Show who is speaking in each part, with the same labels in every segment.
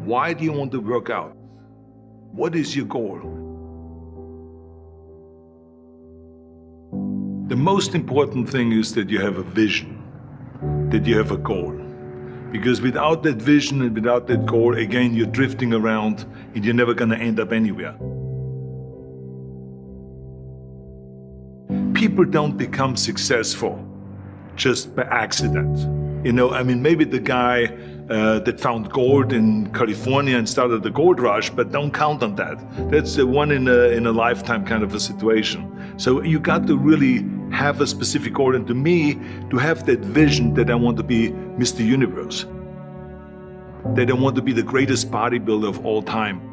Speaker 1: Why do you want to work out? What is your goal? The most important thing is that you have a vision, that you have a goal. Because without that vision and without that goal, again, you're drifting around and you're never going to end up anywhere. People don't become successful just by accident. You know, I mean, maybe the guy that found gold in California and started the gold rush, but don't count on that. That's the one in a lifetime kind of a situation. So you got to really have a specific goal, and to me, to have that vision that I want to be Mr. Universe, that I want to be the greatest bodybuilder of all time.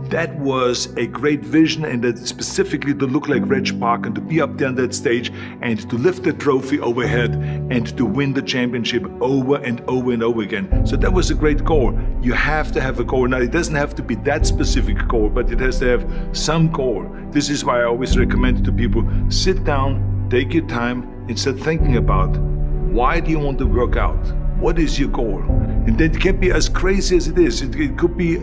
Speaker 1: That was a great vision, and that specifically to look like Reg Park and to be up there on that stage and to lift the trophy overhead and to win the championship over and over and over again. So that was a great goal. You have to have a goal. Now, it doesn't have to be that specific goal, but it has to have some goal. This is why I always recommend to people, sit down, take your time, and start thinking about, why do you want to work out? What is your goal? And that can be as crazy as it is. It could be,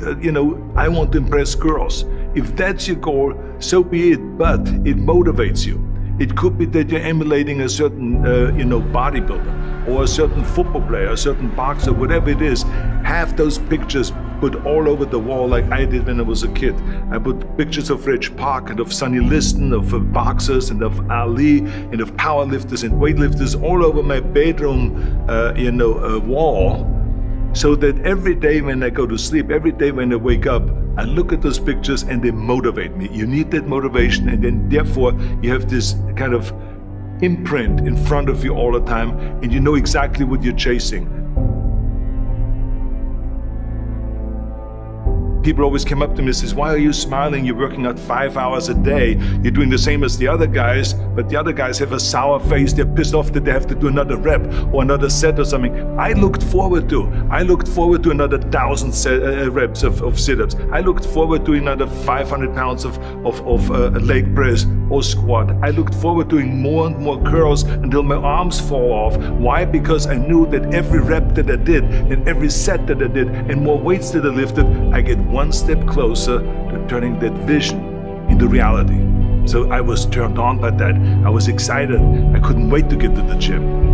Speaker 1: I want to impress girls. If that's your goal, so be it, but it motivates you. It could be that you're emulating a certain, bodybuilder or a certain football player, a certain boxer, whatever it is. Have those pictures put all over the wall like I did when I was a kid. I put pictures of Reg Park and of Sonny Liston, of boxers and of Ali and of powerlifters and weightlifters all over my bedroom, wall. So that every day when I go to sleep, every day when I wake up, I look at those pictures and they motivate me. You need that motivation, and then therefore you have this kind of imprint in front of you all the time, and you know exactly what you're chasing. People always come up to me and says, why are you smiling? You're working out 5 hours a day. You're doing the same as the other guys, but the other guys have a sour face. They're pissed off that they have to do another rep or another set or something. I looked forward to another 1,000 reps of sit-ups. I looked forward to another 500 pounds of leg press or squat. I looked forward to doing more and more curls until my arms fall off. Why? Because I knew that every rep that I did and every set that I did and more weights that I lifted, I get one step closer to turning that vision into reality. So I was turned on by that. I was excited. I couldn't wait to get to the gym.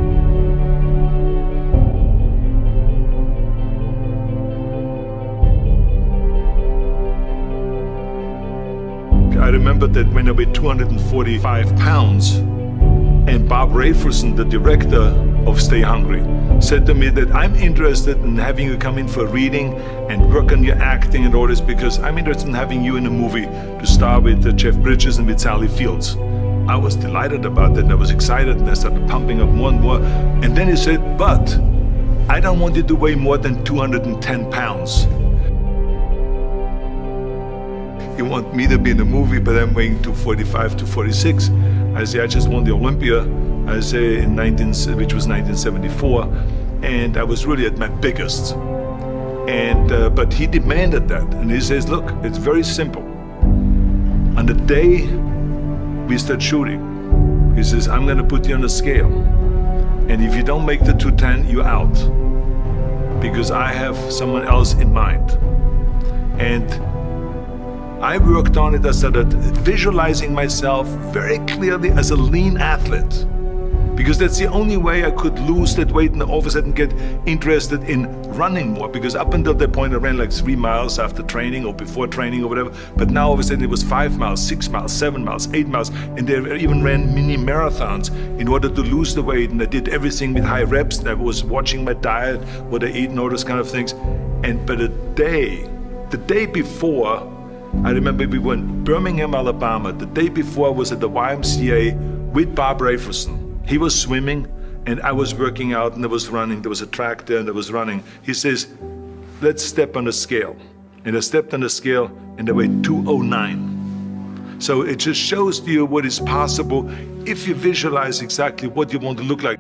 Speaker 1: I remember that when I weighed 245 pounds, and Bob Raferson, the director of Stay Hungry, said to me that I'm interested in having you come in for a reading and work on your acting and all this, because I'm interested in having you in a movie to star with Jeff Bridges and with Sally Fields. I was delighted about that, and I was excited, and I started pumping up more and more. And then he said, but I don't want you to weigh more than 210 pounds. You want me to be in a movie, but I'm weighing 245, 246. I say, I just won the Olympia, I say, which was 1974, and I was really at my biggest. And but he demanded that, and he says, look, it's very simple. On the day we start shooting, he says, I'm gonna put you on a scale, and if you don't make the 210, you're out, because I have someone else in mind. And I worked on it. I started visualizing myself very clearly as a lean athlete, because that's the only way I could lose that weight and all of a sudden get interested in running more, because up until that point I ran like 3 miles after training or before training or whatever, but now all of a sudden it was 5 miles, 6 miles, 7 miles, 8 miles, and they even ran mini marathons in order to lose the weight, and I did everything with high reps, and I was watching my diet, what I eat and all those kind of things. And but the day before, I remember we were in Birmingham, Alabama. The day before I was at the YMCA with Bob Raferson. He was swimming and I was working out, and I was running. There was a track there and I was running. He says, let's step on the scale. And I stepped on the scale and I weighed 209. So it just shows to you what is possible if you visualize exactly what you want to look like.